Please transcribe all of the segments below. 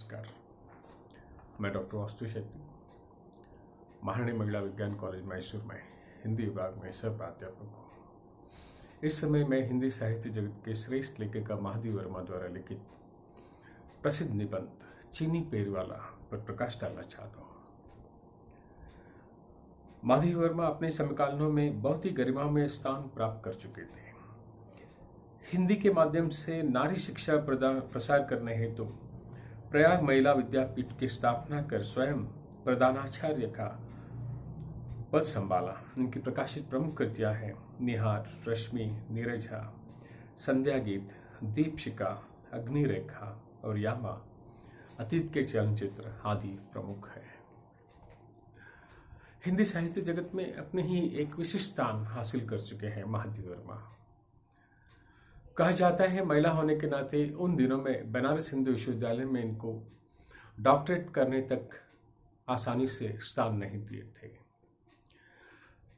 नमस्कार। मैं डॉक्टर वास्तु शेट्टी, महारानी महिला विज्ञान कॉलेज मैसूर में हिंदी विभाग में सह प्राध्यापक हूँ। इस समय मैं हिंदी साहित्य जगत के श्रेष्ठ लेखिका महादेवी वर्मा द्वारा लिखित प्रसिद्ध निबंध चीनी पेरवाला पर प्रकाश डालना चाहता हूँ। महादेवी वर्मा अपने समकालीनों में बहुत ही गरिमामय स्थान प्राप्त कर चुके थे। हिंदी के माध्यम से नारी शिक्षा प्रसार करने हेतु प्रयाग महिला विद्यापीठ की स्थापना कर स्वयं प्रधानाचार्य का पद संभाला। इनकी प्रकाशित प्रमुख कृतियां हैं निहार, रश्मि, नीरजा, संध्या गीत, दीपशिखा, अग्निरेखा और यामा। अतीत के चलचित्र आदि प्रमुख है। हिंदी साहित्य जगत में अपने ही एक विशिष्ट स्थान हासिल कर चुके हैं महादेवी वर्मा। कहा जाता है महिला होने के नाते उन दिनों में बनारस हिंदू विश्वविद्यालय में इनको डॉक्टरेट करने तक आसानी से स्थान नहीं दिए थे।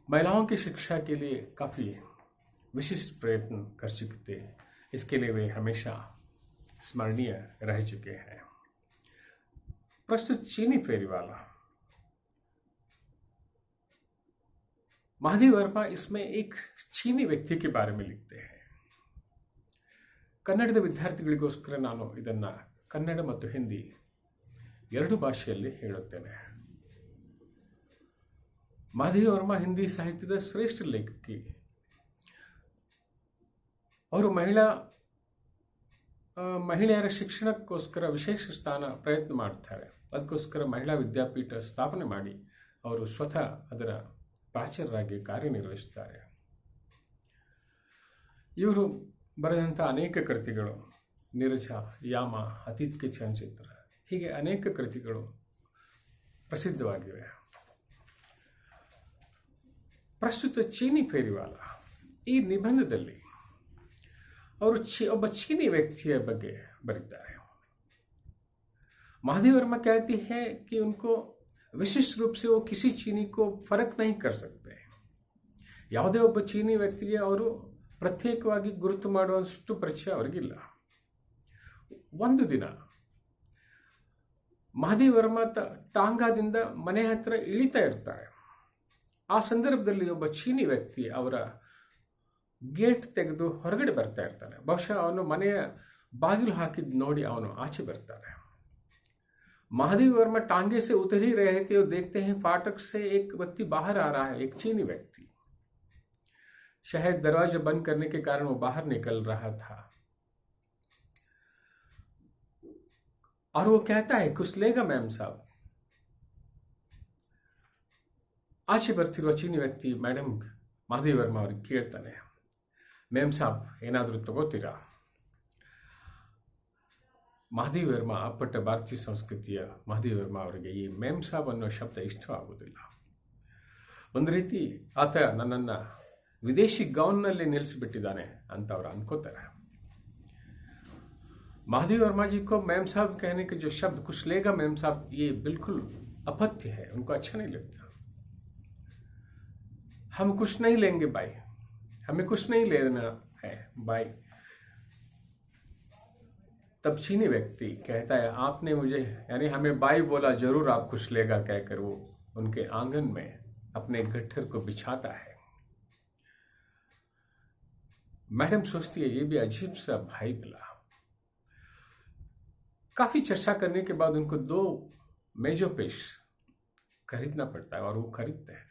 महिलाओं की शिक्षा के लिए काफी विशिष्ट प्रयत्न कर चुके थे। इसके लिए वे हमेशा स्मरणीय रह चुके हैं। प्रस्तुत चीनी फेरीवाला महादेवी वर्मा इसमें एक चीनी व्यक्ति के बारे में लिखते हैं। ಕನ್ನಡದ ವಿದ್ಯಾರ್ಥಿಗಳಿಗೋಸ್ಕರ ನಾನು ಇದನ್ನ ಕನ್ನಡ ಮತ್ತು ಹಿಂದಿ ಎರಡು ಭಾಷೆಯಲ್ಲಿ ಹೇಳುತ್ತೇನೆ। महादेवी वर्मा हिंदी साहित्यದ ಶ್ರೇಷ್ಠ ಲೇಖಕಿ। ಅವರು ಮಹಿಳೆಯರ ಶಿಕ್ಷಣಕ್ಕೋಸ್ಕರ ವಿಶೇಷ ಪ್ರಯತ್ನ ಮಾಡ್ತಾರೆ। ಅದಕ್ಕೋಸ್ಕರ ಮಹಿಳಾ ವಿದ್ಯಾಪೀಠ ಸ್ಥಾಪನೆ ಮಾಡಿ ಅವರು ಸ್ವತಃ ಅದರ ಪ್ರಾಚಾರ್ಯರಾಗಿ ಕಾರ್ಯನಿರ್ವಹಿಸುತ್ತಾರೆ। ಇವರು ಬರೆದಂಥ ಅನೇಕ ಕೃತಿಗಳು ನೀರಜ, ಯಾಮ, ಅತೀತ್ ಕೆ ಚಲನಚಿತ್ರ ಹೀಗೆ ಅನೇಕ ಕೃತಿಗಳು ಪ್ರಸಿದ್ಧವಾಗಿವೆ। ಪ್ರಸ್ತುತ ಚೀನಿ ಫೇರಿವಾಲ ಈ ನಿಬಂಧದಲ್ಲಿ ಅವರು ಒಬ್ಬ ಚೀನಿ ವ್ಯಕ್ತಿಯ ಬಗ್ಗೆ ಬರೆದಿದ್ದಾರೆ। महादेवी वर्मा कहती है कि उनको विशिष्ट रूप से वो किसी चीनी को फर्क नहीं कर सकते। ಯಾವುದೇ ಒಬ್ಬ ಚೀನಿ ವ್ಯಕ್ತಿಗೆ ಅವರು ಪ್ರತ್ಯೇಕವಾಗಿ ಗುರುತು ಮಾಡುವಷ್ಟು ಪರಿಚಯ ಅವರಿಗಿಲ್ಲ। ಒಂದು ದಿನ महादेवी वर्मा ಟಾಂಗಾದಿಂದ ಮನೆ ಹತ್ರ ಇಳಿತಾ ಇರ್ತಾರೆ। ಆ ಸಂದರ್ಭದಲ್ಲಿ ಒಬ್ಬ ಚೀನಿ ವ್ಯಕ್ತಿ ಅವರ ಗೇಟ್ ತೆಗೆದು ಹೊರಗಡೆ ಬರ್ತಾ ಇರ್ತಾನೆ। ಬಹುಶಃ ಅವನು ಮನೆಯ ಬಾಗಿಲು ಹಾಕಿದ್ ನೋಡಿ ಅವನು ಆಚೆ ಬರ್ತಾನೆ। महादेवी वर्मा टांगे से उतर ही रहे थे और देखते हैं फाटक से एक व्यक्ति बाहर आ रहा है, एक चीनी व्यक्ति। शायद दरवाजा बंद करने के कारण वो बाहर निकल रहा था और वो कहता है कुछ लेगा मैम साहब। ಆಚೆ ಬರ್ತಿರುವ ಚೀನಿ ವ್ಯಕ್ತಿ ಮೇಡಮ್ महादेवी वर्मा ಅವ್ರಿಗೆ ಕೇಳ್ತಾನೆ, मैम साहब ಏನಾದರೂ ತಗೋತೀರಾ? महादेवी वर्मा ಅಪ್ಪಟ ಭಾರತೀಯ ಸಂಸ್ಕೃತಿಯ महादेवी वर्मा ಅವರಿಗೆ ಈ मैम साहब ಅನ್ನೋ ಶಬ್ದ ಇಷ್ಟವಾಗುವುದಿಲ್ಲ। ಒಂದು ರೀತಿ ಆತ ನನ್ನನ್ನು विदेशी गौनನಲ್ಲಿ ನಿಲ್ಲಿಸಿಬಿಟ್ಟಿದ್ದಾನೆ ಅಂತ ಅವರು ಅನ್ಕೋತಾರೆ। महादेवी वर्मा जी को मैम साहब कहने के जो शब्द कुछ लेगा मैम साहब ये बिल्कुल अपथ्य है, उनको अच्छा नहीं लगता। हम कुछ नहीं लेंगे भाई, हमें कुछ नहीं लेना है भाई। तब चीनी व्यक्ति कहता है आपने मुझे यानी हमें बाई बोला, जरूर आप कुछ लेगा कहकर वो उनके आंगन में अपने गट्ठर को बिछाता है। मैडम सोचती है ये भी अजीब सा भाई मिला। काफी चर्चा करने के बाद उनको 2 मेजोपेश खरीदना पड़ता है और वो खरीदते हैं।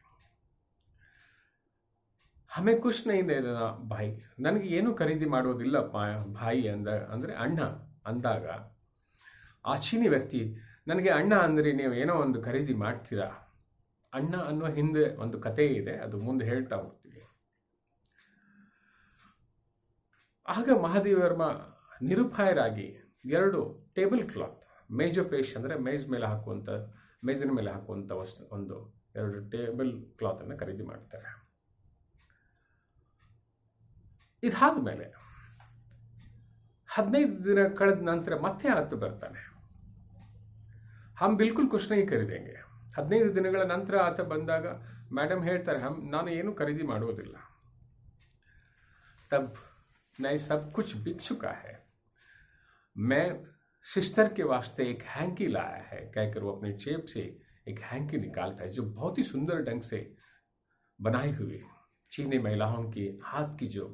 हमें कुछ नहीं देना भाई, ನನಗೆ ಏನು ಖರೀದಿ ಮಾಡೋದಿಲ್ಲ ಭಾಯಿ ಅಂದ್ರೆ ಅಣ್ಣ ಅಂದಾಗ ಆ ಚೀನಿ ವ್ಯಕ್ತಿ ನನಗೆ ಅಣ್ಣ ಅಂದ್ರೆ ನೀವು ಏನೋ ಒಂದು ಖರೀದಿ ಮಾಡ್ತೀರಾ? ಅಣ್ಣ ಅನ್ನೋ ಹಿಂದೆ ಒಂದು ಕಥೆ ಇದೆ, ಅದು ಮುಂದೆ ಹೇಳ್ತಾ ಹೋಗ್ತೀವಿ। ಆಗ महादेवी वर्मा ನಿರುಪಾಯರಾಗಿ 2 ಟೇಬಲ್ ಕ್ಲಾತ್, ಮೇಜೋಪೇಶ್ ಅಂದ್ರೆ ಮೇಜಿನ ಮೇಲೆ ಹಾಕುವಂತ ಒಂದು 2 ಟೇಬಲ್ ಕ್ಲಾತ್ ಅನ್ನು ಖರೀದಿ ಮಾಡ್ತಾರೆ। ಇದಾದ ಮೇಲೆ 15 ದಿನ ಕಳೆದ ನಂತರ ಮತ್ತೆ ಆತ ಬರ್ತಾನೆ। ಹಮ್ ಬಿಲ್ಕುಲ್ ಕುछ नहीं ಖರೀದೇಂಗೆ। 15 ದಿನಗಳ ನಂತರ ಆತ ಬಂದಾಗ ಮೇಡಮ್ ಹೇಳ್ತಾರೆ ನಾನು ಏನು ಖರೀದಿ ಮಾಡೋದಿಲ್ಲ। तब नहीं, सब कुछ बिक चुका है, मैं सिस्टर के वास्ते एक हैंकी लाया है कहकर वो अपने जेब से एक हैंकी निकालता है जो बहुत ही सुंदर ढंग से बनाई हुई चीनी महिलाओं के हाथ की जो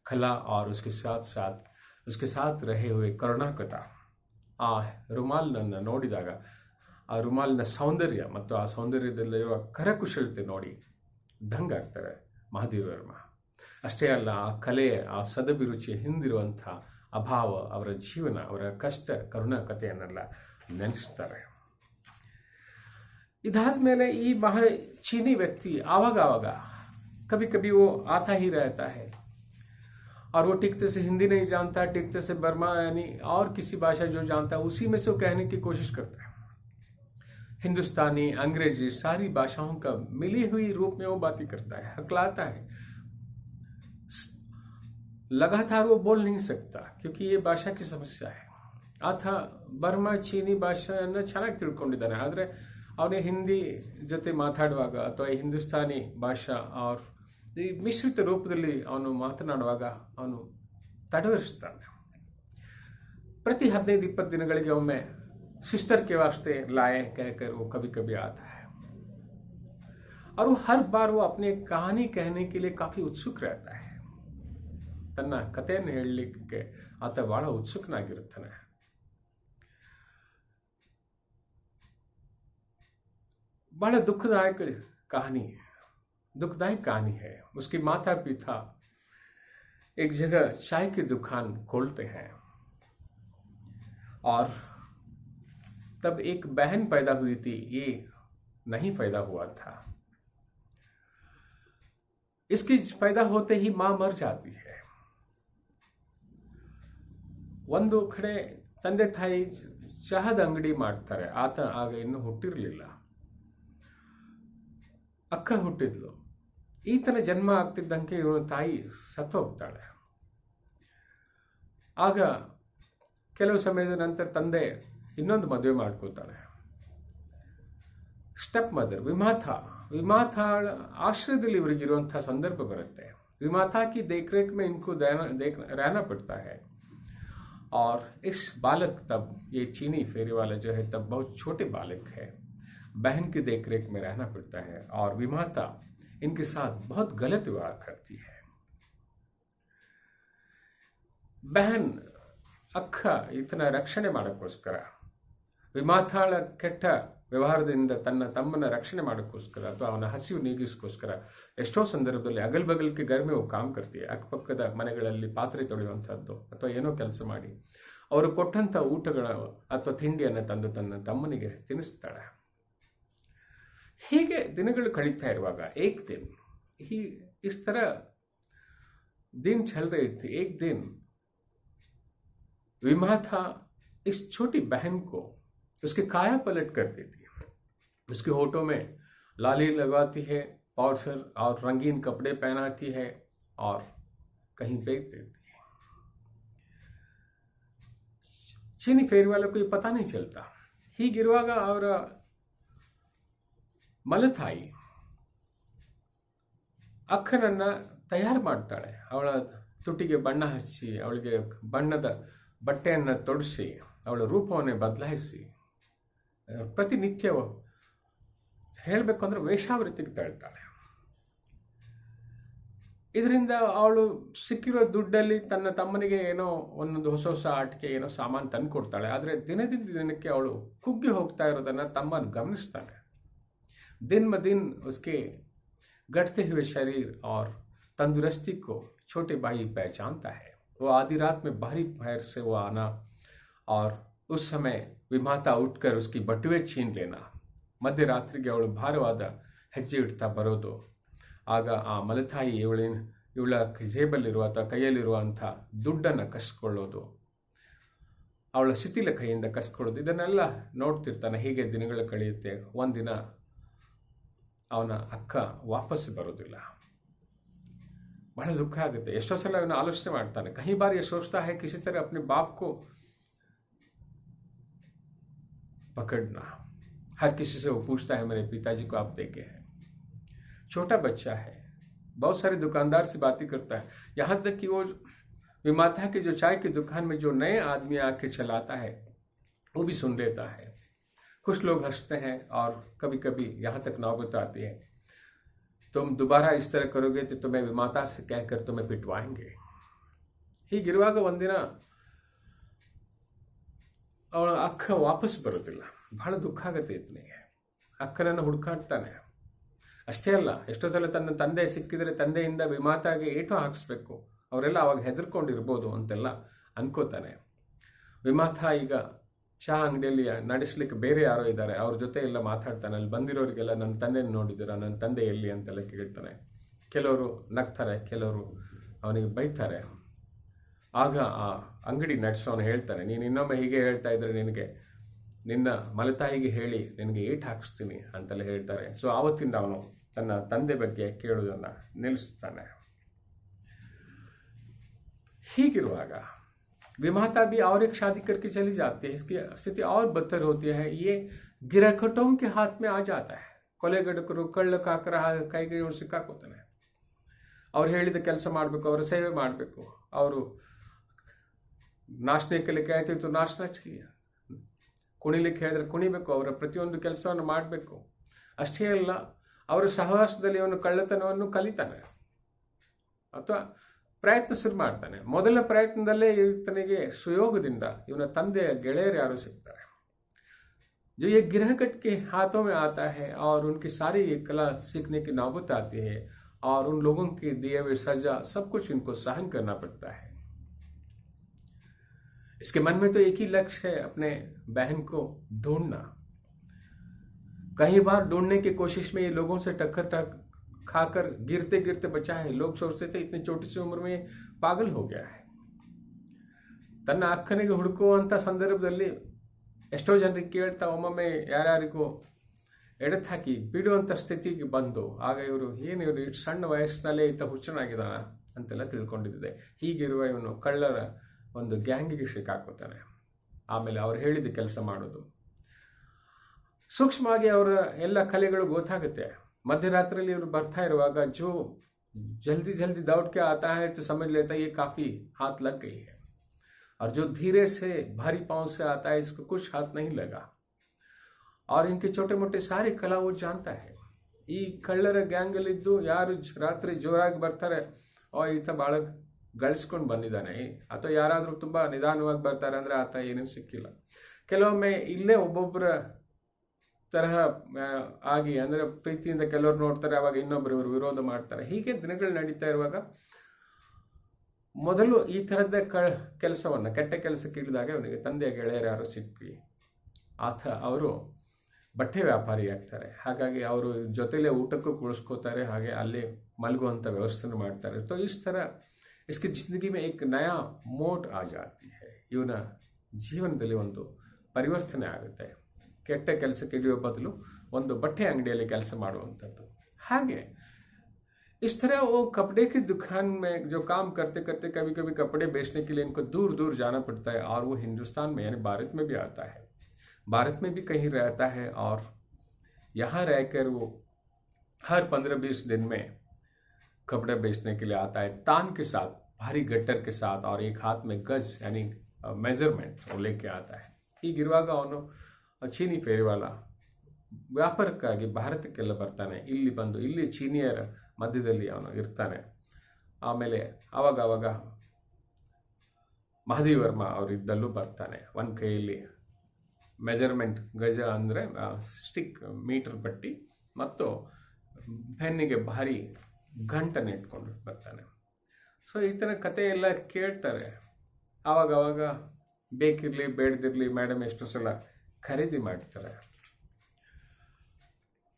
कला और उसके साथ रहे हुए ಕರುಣಾಕತ ಆ ರುಮಾಲ್ನನ್ನು ನೋಡಿದಾಗ ಆ ರುಮಾಲಿನ ಸೌಂದರ್ಯ ಮತ್ತು ಆ ಸೌಂದರ್ಯದಲ್ಲಿರುವ ಕರಕುಶಲತೆ ನೋಡಿ ದಂಗಾಗ್ತಾರೆ ಮಹಾದೇವ ವರ್ಮ. ಅಷ್ಟೇ ಅಲ್ಲ, ಆ ಕಲೆ, ಆ ಸದಭಿರುಚಿಯ ಹಿಂದಿರುವಂಥ ಅಭಾವ, ಅವರ ಜೀವನ, ಅವರ ಕಷ್ಟ ಕರುಣಾಕತೆಯನ್ನೆಲ್ಲ ನೆನೆಸ್ತಾರೆ. इधार मेले ये महा चीनी व्यक्ति आवागा कभी कभी वो आता ही रहता है और वो टिकते से हिंदी नहीं जानता, टिकते से बर्मा यानी और किसी भाषा जो जानता है उसी में से वो कहने की कोशिश करता है. हिंदुस्तानी, अंग्रेजी सारी भाषाओं का मिली हुई रूप में वो बातें करता है, हकलाता है. लगातार वो बोल नहीं सकता क्योंकि ये भाषा की समस्या है. ಆತ ಬರ್ಮಾ ಚೀನಿ ಭಾಷೆಯನ್ನು ಚೆನ್ನಾಗಿ ತಿಳ್ಕೊಂಡಿದ್ದಾನೆ. ಆದರೆ ಅವನೇ ಹಿಂದಿ ಜೊತೆ ಮಾತಾಡುವಾಗ ಅಥವಾ ಹಿಂದೂಸ್ತಾನಿ ಭಾಷಾ ಅವ್ರ ಈ ಮಿಶ್ರಿತ ರೂಪದಲ್ಲಿ ಅವನು ಮಾತನಾಡುವಾಗ ಅವನು ತಡವರಿಸ್ತಾನೆ. ಪ್ರತಿ 15-20 ದಿನಗಳಿಗೆ ಒಮ್ಮೆ सिस्टर के वास्ते लाए कहकर वो कभी कभी आता है और वो हर बार वो अपने कहानी कहने के लिए काफी उत्सुक रहता है. ತನ್ನ ಕಥೆಯನ್ನು ಹೇಳಲಿಕ್ಕೆ ಆತ ಬಹಳ ಉತ್ಸುಕನಾಗಿರುತ್ತಾನೆ. बड़ा दुखदायक कहानी है. उसकी माता पिता एक जगह चाय की दुकान खोलते हैं और तब एक बहन पैदा हुई थी, ये नहीं पैदा हुआ था. इसकी पैदा होते ही मां मर जाती है. ಒಂದು ಕಡೆ ತಂದೆ ತಾಯಿ ಚಹಾದ ಅಂಗಡಿ ಮಾಡ್ತಾರೆ. ಆತ ಆಗ ಇನ್ನು ಹುಟ್ಟಿರಲಿಲ್ಲ. ಅಕ್ಕ ಹುಟ್ಟಿದ್ಲು. ಈತನ ಜನ್ಮ ಆಗ್ತಿದ್ದಂಗೆ ಇವನ ತಾಯಿ ಸತ್ತೋಗ್ತಾಳೆ. ಆಗ ಕೆಲವು ಸಮಯದ ನಂತರ ತಂದೆ ಇನ್ನೊಂದು ಮದುವೆ ಮಾಡ್ಕೋತಾಳೆ. ಸ್ಟೆಪ್ ಮದರ್ ವಿಮಾತಾಳ ಆಶ್ರಯದಲ್ಲಿ ಇವರಿಗಿರುವಂತಹ ಸಂದರ್ಭ ಬರುತ್ತೆ. विमाता की देखरेख में इनको रहना पड़ता है और इस बालक तब ये चीनी फेरी वाला जो है तब बहुत छोटे बालक है. बहन की देखरेख में रहना पड़ता है और विमाता इनके साथ बहुत गलत व्यवहार करती है. बहन ಅಕ್ಕ ಈತನ ರಕ್ಷಣೆ ಮಾಡೋಕ್ಕೋಸ್ಕರ, ವಿಮಾತಾಳ ಕೆಟ್ಟ ವ್ಯವಹಾರದಿಂದ ತನ್ನ ತಮ್ಮನ ರಕ್ಷಣೆ ಮಾಡೋಕ್ಕೋಸ್ಕರ ಅಥವಾ ಅವನ ಹಸಿವು ನೀಗಿಸ್ಕೋಸ್ಕರ ಎಷ್ಟೋ ಸಂದರ್ಭದಲ್ಲಿ ಅಗಲ್ ಬಗಲ್ಗೆ ಗರ್ಮೆ ಕಾಮ್ ಕರ್ತೀವಿ. ಅಕ್ಕಪಕ್ಕದ ಮನೆಗಳಲ್ಲಿ ಪಾತ್ರೆ ತೊಳೆಯುವಂಥದ್ದು ಅಥವಾ ಏನೋ ಕೆಲಸ ಮಾಡಿ ಅವರು ಕೊಟ್ಟಂಥ ಊಟಗಳ ಅಥವಾ ತಿಂಡಿಯನ್ನು ತಂದು ತನ್ನ ತಮ್ಮನಿಗೆ ತಿನ್ನಿಸ್ತಾಳೆ. ಹೀಗೆ ದಿನಗಳು ಕಳೀತಾ ಇರುವಾಗ ಏಕ್ ದಿನ इस तरह दिन चल रहे थे. एक दिन विमाता इस छोटी बहन को उसके काया पलट कर देती है. उसके होठों में लाली लगवाती है, पाउडर और रंगीन कपड़े पहनाती है और कहीं फेंक देती है. चीनी फेरी वालों को ये पता नहीं चलता. ಹೀಗಿರುವಾಗ ಅವರ ಮಲತಾಯಿ ಅಕ್ಕನನ್ನ ತಯಾರು ಮಾಡ್ತಾಳೆ. ಅವಳ ತುಟಿಗೆ ಬಣ್ಣ ಹಚ್ಚಿ ಅವಳಿಗೆ ಬಣ್ಣದ ಬಟ್ಟೆಯನ್ನು ತೊಡಿಸಿ ಅವಳ ರೂಪವನ್ನೇ ಬದಲಾಯಿಸಿ ಪ್ರತಿನಿತ್ಯ ಹೇಳಬೇಕು ಅಂದ್ರೆ ವೇಷಾವೃತ್ತಿಗೆ ತಳ್ತಾಳೆ. ಇದರಿಂದ ಅವಳು ಸಿಕ್ಕಿರೋ ದುಡ್ಡಲ್ಲಿ ತನ್ನ ತಮ್ಮನಿಗೆ ಏನೋ ಒಂದೊಂದು ಹೊಸ ಆಟಿಕೆ ಏನೋ ಸಾಮಾನು ತಂದು ಕೊಡ್ತಾಳೆ. ಆದರೆ ದಿನದಿಂದ ದಿನಕ್ಕೆ ಅವಳು ಕುಗ್ಗಿ ಹೋಗ್ತಾ ಇರೋದನ್ನ ತಮ್ಮ ಗಮನಿಸ್ತಾನೆ. दिन ब दिन उसके घटते हुए शरीर और तंदुरुस्ती को छोटे भाई पहचानता है. वो आधी रात में भारी पैर से वो आना और उस समय विमाता उठकर उसकी बटुए छीन लेना, ಮಧ್ಯರಾತ್ರಿಗೆ ಅವಳು ಭಾರವಾದ ಹೆಜ್ಜೆ ಇಡ್ತಾ ಬರೋದು. ಆಗ ಆ ಮಲತಾಯಿ ಇವಳ ಜೇಬಲ್ಲಿರುವ ಅಥವಾ ಕೈಯಲ್ಲಿರುವಂಥ ದುಡ್ಡನ್ನು ಕಸ್ಕೊಳ್ಳೋದು, ಅವಳ ಶಿಥಿಲ ಕೈಯಿಂದ ಕಸ್ಕೊಳ್ಳೋದು, ಇದನ್ನೆಲ್ಲ ನೋಡ್ತಿರ್ತಾನೆ. ಹೀಗೆ ದಿನಗಳು ಕಳೆಯುತ್ತೆ. ಒಂದಿನ ಅವನ ಅಕ್ಕ ವಾಪಸ್ ಬರೋದಿಲ್ಲ. ಬಹಳ ದುಃಖ ಆಗುತ್ತೆ. ಎಷ್ಟೋ ಸಲ ಅವನು ಆಲೋಚನೆ ಮಾಡ್ತಾನೆ. ಕहीं बार ये सोचता है किसी तरह अपने बाप को पकड़ना. हर किसी से वो पूछता है मेरे पिताजी को आप देखे हैं. छोटा बच्चा है, बहुत सारे दुकानदार से बातें करता है. यहाँ तक कि वो विमाता की जो चाय की दुकान में जो नए आदमी आके चलाता है वो भी सुन लेता है। कुछ लोग हंसते हैं और कभी कभी यहाँ तक नौबत आती है, तुम दोबारा इस तरह करोगे तो तुम्हें विमाता से कहकर तुम्हें पिटवाएंगे। ಹೀಗಿರುವಾಗ ಒಂದಿನ ಅವಳ ಅಕ್ಕ ವಾಪಸ್ ಬರೋದಿಲ್ಲ. ಬಹಳ ದುಃಖ ಆಗುತ್ತೆ ಈತನಿಗೆ. ಅಕ್ಕನನ್ನು ಹುಡುಕಾಡ್ತಾನೆ. ಅಷ್ಟೇ ಅಲ್ಲ, ಎಷ್ಟೋ ಸಲ ತನ್ನ ತಂದೆ ಸಿಕ್ಕಿದ್ರೆ ತಂದೆಯಿಂದ ವಿಮಾತಾಗೆ ಏಟು ಹಾಕಿಸ್ಬೇಕು, ಅವರೆಲ್ಲ ಅವಾಗ ಹೆದರ್ಕೊಂಡಿರ್ಬೋದು ಅಂತೆಲ್ಲ ಅನ್ಕೋತಾನೆ. ವಿಮಾತ ಈಗ ಚಹಾ ಅಂಗಡಿಯಲ್ಲಿ ನಡೆಸಲಿಕ್ಕೆ ಬೇರೆ ಯಾರೋ ಇದ್ದಾರೆ, ಅವ್ರ ಜೊತೆ ಎಲ್ಲ ಮಾತಾಡ್ತಾನೆ. ಅಲ್ಲಿ ಬಂದಿರೋರಿಗೆಲ್ಲ ನನ್ನ ತಂದೆ ನೋಡಿದ್ದೀರಾ, ನನ್ನ ತಂದೆ ಎಲ್ಲಿ ಅಂತೆಲ್ಲ ಕೇಳ್ತಾನೆ. ಕೆಲವರು ನಗ್ತಾರೆ, ಕೆಲವರು ಅವನಿಗೆ ಬೈತಾರೆ. ಆಗ ಆ ಅಂಗಡಿ ನಡೆಸೋನು ಹೇಳ್ತಾನೆ, ನೀನು ಇನ್ನೊಮ್ಮೆ ಹೀಗೆ ಹೇಳ್ತಾ ಇದ್ರೆ ನಿನಗೆ ನಿನ್ನ ಮಲತಾಯಿಗೆ ಹೇಳಿ ನಿನಗೆ ಏಟ್ ಹಾಕಿಸ್ತೀನಿ ಅಂತೆಲ್ಲ ಹೇಳ್ತಾರೆ. ಸೊ ಆವತ್ತಿಂದ ಅವನು ತನ್ನ ತಂದೆ ಬಗ್ಗೆ ಕೇಳೋದನ್ನು ನಿಲ್ಲಿಸ್ತಾನೆ. ಹೀಗಿರುವಾಗ विमाता भी और एक शादी करके चली जाती है. इसकी स्थिति और बदतर होती है. ये ಗಿರಾಕಟೋಂ के हाथ में आ जाता है. ಕೊಲೆಗಡಕರು, ಕಳ್ಳ ಕಾಕರ ಕೈಗೆ ಇವ್ರು ಸಿಕ್ಕಾಕೋತಾನೆ. ಅವ್ರು ಹೇಳಿದ ಕೆಲಸ ಮಾಡಬೇಕು, ಅವರ ಸೇವೆ ಮಾಡಬೇಕು. ಅವರು ನಾಚನೆ ಲಿಕ್ಕೆ ಆಯ್ತು तो नाचना चाहिए, ಕುಣಿಲಿಕ್ಕೆ ಹೇಳಿದ್ರೆ ಕುಣಿಬೇಕು, ಅವರ ಪ್ರತಿಯೊಂದು ಕೆಲಸವನ್ನು ಮಾಡಬೇಕು. ಅಷ್ಟೇ ಅಲ್ಲ, ಅವರ ಸಹವಾಸದಲ್ಲಿ ಅವನು ಕಳ್ಳತನವನ್ನು ಕಲಿತಾನೆ ಅಥವಾ ಪ್ರಯತ್ನ ಶುರು ಮಾಡ್ತಾನೆ. ಮೊದಲ ಪ್ರಯತ್ನದಲ್ಲೇ ಈತನಿಗೆ ಸುಯೋಗದಿಂದ ಇವನ ತಂದೆಯ ಗೆಳೆಯರು ಯಾರು ಸಿಗ್ತಾರೆ. जो ये गिरहकट के हाथों में आता है और उनकी सारी ये कला सीखने की नौबत आती है और उन लोगों के दिए हुए सजा सब कुछ इनको सहन करना पड़ता है. इसके मन में तो एक ही लक्ष्य है, अपने बहन को ढूंढना. कई बार ढूंढने की कोशिश में ये लोगों से टक्कर खाकर गिरते गिरते बचा है. लोग सोचते थे इतनी छोटी सी उम्र में पागल हो गया है. ತನ್ನ ಅಕ್ಕನಿಗೆ ಹುಡುಕುವಂಥ ಸಂದರ್ಭದಲ್ಲಿ ಎಷ್ಟೋ ಜನರಿಗೆ ಕೇಳ್ತಾ ಒಮ್ಮೊಮ್ಮೆ ಯಾರ್ಯಾರಿಗೂ ಎಡೆತ್ ಹಾಕಿ ಬಿಡುವಂಥ ಸ್ಥಿತಿಗೆ ಬಂದು ಆಗ ಇವರು ಇಷ್ಟು ಸಣ್ಣ ವಯಸ್ಸಿನಲ್ಲೇ ಈತ ಹುಚ್ಚನಾಗಿದ್ದಾನ ಅಂತೆಲ್ಲ ತಿಳ್ಕೊಂಡಿದ್ದೆ. ಹೀಗಿರುವ ಇವನು ಕಳ್ಳರ ಒಂದು ಗ್ಯಾಂಗಿಗೆ ಸಿಕ್ಕಾಕೋತಾನೆ. ಆಮೇಲೆ ಅವ್ರು ಹೇಳಿದ ಕೆಲಸ ಮಾಡೋದು, ಸೂಕ್ಷ್ಮವಾಗಿ ಅವರ ಎಲ್ಲ ಕಲೆಗಳು ಗೊತ್ತಾಗುತ್ತೆ. मध्यरात्रि बरता इरुवाग जो जल्दी जल्दी दौड़ के आता है तो समझ लेता है ये काफी हाथ लग गई है, और जो धीरे से भारी पांव से आता है इसको कुछ हाथ नहीं लगा. और इनके छोटे मोटे सारी कला वो जानता है. ಈ ಕಳ್ಳರ ಗ್ಯಾಂಗಲ್ಲಿದ್ದು ಯಾರು ರಾತ್ರಿ ಜೋರಾಗಿ ಬರ್ತಾರೆ, ಈತ ಭಾಳ ಗಳಿಸ್ಕೊಂಡು ಬಂದಿದ್ದಾನೆ, ಅಥವಾ ಯಾರಾದರೂ ತುಂಬ ನಿಧಾನವಾಗಿ ಬರ್ತಾರೆ ಅಂದರೆ ಆತ ಏನೂ ಸಿಕ್ಕಿಲ್ಲ. ಕೆಲವೊಮ್ಮೆ ಇಲ್ಲೇ ಒಬ್ಬೊಬ್ಬರ ತರಹ ಆಗಿ ಅಂದರೆ ಪ್ರೀತಿಯಿಂದ ಕೆಲವರು ನೋಡ್ತಾರೆ, ಅವಾಗ ಇನ್ನೊಬ್ಬರು ಇವರು ವಿರೋಧ ಮಾಡ್ತಾರೆ. ಹೀಗೆ ದಿನಗಳು ನಡೀತಾ ಇರುವಾಗ ಮೊದಲು ಈ ಥರದ ಕೆಲಸವನ್ನು ಕೆಟ್ಟ ಕೆಲಸಕ್ಕೆ ಇಳಿದಾಗ ಅವನಿಗೆ ತಂದೆಯ ಗೆಳೆಯರು ಯಾರು ಸಿಕ್ಕಿ ಅವರು ಬಟ್ಟೆ ವ್ಯಾಪಾರಿ ಆಗ್ತಾರೆ. ಹಾಗಾಗಿ ಅವರು ಜೊತೆಲೇ ಊಟಕ್ಕೂ ಕುಳಿಸ್ಕೋತಾರೆ, ಹಾಗೆ ಅಲ್ಲೇ ಮಲಗುವಂಥ ವ್ಯವಸ್ಥೆ ಮಾಡ್ತಾರೆ. तो इस तरह इसकी जिंदगी में एक नया मोड़ आ जाती है. ಇವನ ಜೀವನದಲ್ಲಿ ಒಂದು ಪರಿವರ್ತನೆ ಆಗುತ್ತೆ. ಕೆಟ್ಟ ಕೆಲಸಕ್ಕೆ ಇಳಿಯುವ ಬದಲು ಒಂದು ಬಟ್ಟೆ ಅಂಗಡಿಯಲ್ಲಿ ಕೆಲಸ ಮಾಡುವಂಥದ್ದು. ಹಾಗೆ इस तरह वो कपड़े की दुकान में जो काम करते करते कभी कभी कपड़े बेचने के लिए इनको दूर दूर जाना पड़ता है, और वो हिंदुस्तान में यानी भारत में भी आता है, भारत में भी कहीं रहता है, और यहाँ रहकर वो हर 15-20 दिन में कपड़े बेचने के लिए आता है, तान के साथ, भारी गट्टर के साथ, और एक हाथ में गज यानी मेजरमेंट वो लेके आता है. ಹೀಗಿರುವಾಗ ಅವನು ಚೀನಿ ಫೇರಿವಾಲ ವ್ಯಾಪಾರಕ್ಕಾಗಿ ಭಾರತಕ್ಕೆಲ್ಲ ಬರ್ತಾನೆ. ಇಲ್ಲಿ ಬಂದು ಇಲ್ಲಿ ಚೀನಿಯರ ಮಧ್ಯದಲ್ಲಿ ಅವನು ಇರ್ತಾನೆ. ಆಮೇಲೆ ಆವಾಗ ಮಹದೇವ್ ವರ್ಮ ಅವರಿದ್ದಲ್ಲೂ ಬರ್ತಾನೆ. ಒಂದು ಕೈಯಲ್ಲಿ ಮೆಜರ್ಮೆಂಟ್ ಗಜ ಅಂದರೆ ಸ್ಟಿಕ್ ಮೀಟರ್ ಪಟ್ಟಿ ಮತ್ತು ಬೆನ್ನಿಗೆ ಭಾರಿ ಗಂಟನ್ನು ಇಟ್ಕೊಂಡು ಬರ್ತಾನೆ. ಸೊ ಈತನ ಕತೆ ಎಲ್ಲ ಕೇಳ್ತಾರೆ. ಆವಾಗ ಬೇಕಿರಲಿ ಬೇಡದಿರಲಿ ಮೇಡಮ್ ಎಷ್ಟು ಸಲ ಖರೀದಿ ಮಾಡ್ತಾರೆ.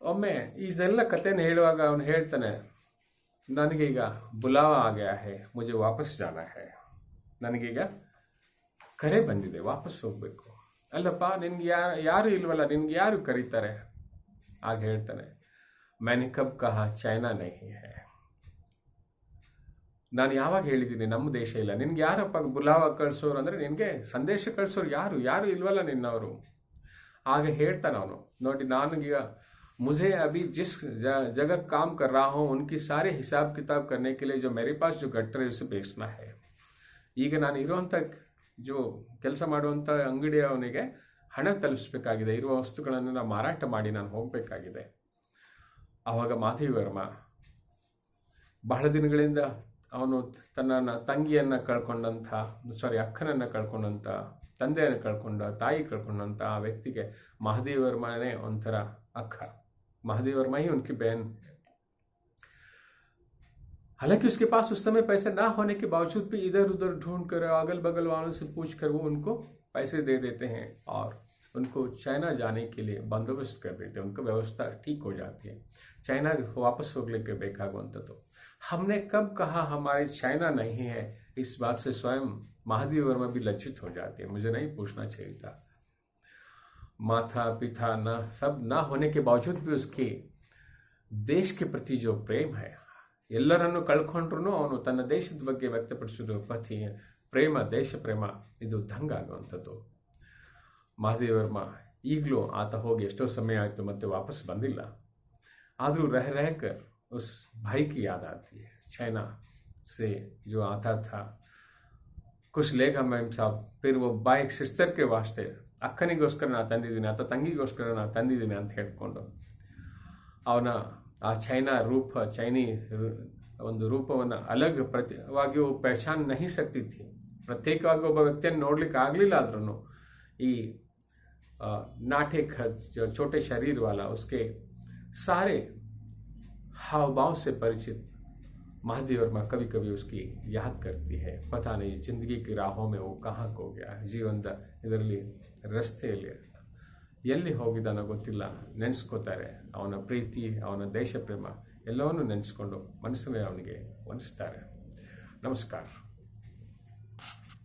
ಒಮ್ಮೆ ಇದೆಲ್ಲ ಕಥೆನ ಹೇಳುವಾಗ ಅವನು ಹೇಳ್ತಾನೆ, ನನಗೀಗ ಬುಲಾವ ಆಗ್ಯಾ ಹೇ, ಮುಜೆ ವಾಪಸ್ ಜಾನಾ ಹೇ, ನನಗೀಗ ಕರೆ ಬಂದಿದೆ, ವಾಪಸ್ ಹೋಗ್ಬೇಕು. ಅಲ್ಲಪ್ಪ ನಿನ್ಗೆ ಯಾರು ಇಲ್ವಲ್ಲ, ನಿನ್ಗೆ ಯಾರು ಕರೀತಾರೆ? ಆಗ ಹೇಳ್ತಾನೆ, मैंने कब कहा ಚೈನಾ नहीं है. ನಾನು ಯಾವಾಗ ಹೇಳಿದ್ದೀನಿ ನಮ್ಮ ದೇಶ ಇಲ್ಲ, ನಿನ್ಗೆ ಯಾರಪ್ಪ ಬುಲಾವ ಕಳಿಸೋರು ಅಂದರೆ ನಿನಗೆ ಸಂದೇಶ ಕಳಿಸೋರು ಯಾರು ಇಲ್ವಲ್ಲ ನಿನ್ನವರು. ಆಗ ಹೇಳ್ತಾನೆ ಅವನು, ನೋಡಿ ನಾನೀಗ मुझे अभी जिस जगह काम कर रहा हूँ उनकी सारे हिसाब किताब करने के लिए जो मेरे पास जो गट्टर है उसे बेचना है. ಈಗ ನಾನು ಇರುವಂಥ जो ಕೆಲಸ ಮಾಡುವಂಥ ಅಂಗಡಿಯವನಿಗೆ ಹಣ ತಲುಪಿಸಬೇಕಾಗಿದೆ, ಇರುವ ವಸ್ತುಗಳನ್ನು ನಾವು ಮಾರಾಟ ಮಾಡಿ ನಾನು ಹೋಗಬೇಕಾಗಿದೆ. ಆವಾಗ ಮಾಧವಿ ವರ್ಮ ಬಹಳ ದಿನಗಳಿಂದ ಅವನು ತನ್ನ ತಂಗಿಯನ್ನು ಕಳ್ಕೊಂಡಂಥ ಅಕ್ಕನನ್ನು ಕಳ್ಕೊಂಡಂಥ, ತಂದೆಯನ್ನು ಕಳ್ಕೊಂಡ, ತಾಯಿ ಕಳ್ಕೊಂಡಂಥ ಆ ವ್ಯಕ್ತಿಗೆ महादेव वर्मा ने ಒಂಥರ अख। महादेव वर्मा ही उनकी बहन। हालांकि उसके पास उस समय पैसे ना होने के बावजूद भी इधर उधर ढूंढ कर अगल बगल वालों से पूछ कर वो उनको पैसे दे देते हैं और उनको चाइना जाने के लिए बंदोबस्त कर देते हैं। उनका व्यवस्था ठीक हो जाती है। चाइना वापस होगलिಕ್ಕೆ ಬೇಕಾಗುವಂಥದ್ದು। हमने कब कहा हमारे चाइना नहीं है, इस बात से स्वयं महादेव वर्मा भी लज्जित हो जाते हैं। मुझे नहीं पूछना चाहिए था। माता पिता न सब ना होने के बावजूद भी उसके देश के प्रति जो प्रेम है, ಎಲ್ಲರನ್ನು ಕಳ್ಕೊಂಡ್ರು ಅವನು ತನ್ನ ದೇಶದ ಬಗ್ಗೆ ವ್ಯಕ್ತಪಡಿಸಿದ ಪ್ರತಿ ಪ್ರೇಮ, ದೇಶ ಪ್ರೇಮ, ಇದು ದಂಗಾಗುವಂಥದ್ದು। महादेव वर्मा ಈಗಲೂ ಆತ ಹೋಗಿ ಎಷ್ಟೋ ಸಮಯ ಆಯಿತು, ಮತ್ತೆ ವಾಪಸ್ ಬಂದಿಲ್ಲ। आदरू रह रहकर उस भाई की याद आती है, चाइना से जो आता था। कुछ लेगा मैम साहब, फिर वो बाइक सिस्टर के वास्ते ಅಕ್ಕನಿಗೋಸ್ಕರ ನಾ ತಂದಿದ್ದೀನಿ ಅಥವಾ ತಂಗಿಗೋಸ್ಕರ ನಾ ತಂದಿದ್ದೀನಿ ಅಂತ ಹೇಳ್ಕೊಂಡು ಅವನ ಆ ಚೈನಾ ರೂಪ, ಚೈನಿ ಒಂದು ರೂಪವನ್ನು ಅಲಗ್ ಪ್ರತ್ಯೇಕವಾಗಿ ಪಹಚಾನ್ नहीं सकती थी। ಪ್ರತ್ಯೇಕವಾಗಿ ಒಬ್ಬ ವ್ಯಕ್ತಿಯನ್ನು ನೋಡ್ಲಿಕ್ಕೆ ಆಗಲಿಲ್ಲ ಆದ್ರೂ ಈ नाटे खत जो छोटे शरीर वाला, उसके सारे हाव भाव से परिचित महादेव वर्मा कभी कभी उसकी याद करती है। पता नहीं जिंदगी की राहों में वो कहाँ खो गया है, ಜೀವನದ ಇದರಲ್ಲಿ ರಸ್ತೆಯಲ್ಲಿ ಎಲ್ಲಿ ಹೋಗಿದ್ದಾನೋ ಗೊತ್ತಿಲ್ಲ, ನೆನೆಸ್ಕೋತಾರೆ। ಅವನ ಪ್ರೀತಿ, ಅವನ ದೇಶ ಪ್ರೇಮ ಎಲ್ಲವನ್ನೂ ನೆನೆಸ್ಕೊಂಡು ಮನಸ್ಸನ್ನೇ ಅವನಿಗೆ ಒಲಿಸ್ತಾರೆ। ನಮಸ್ಕಾರ।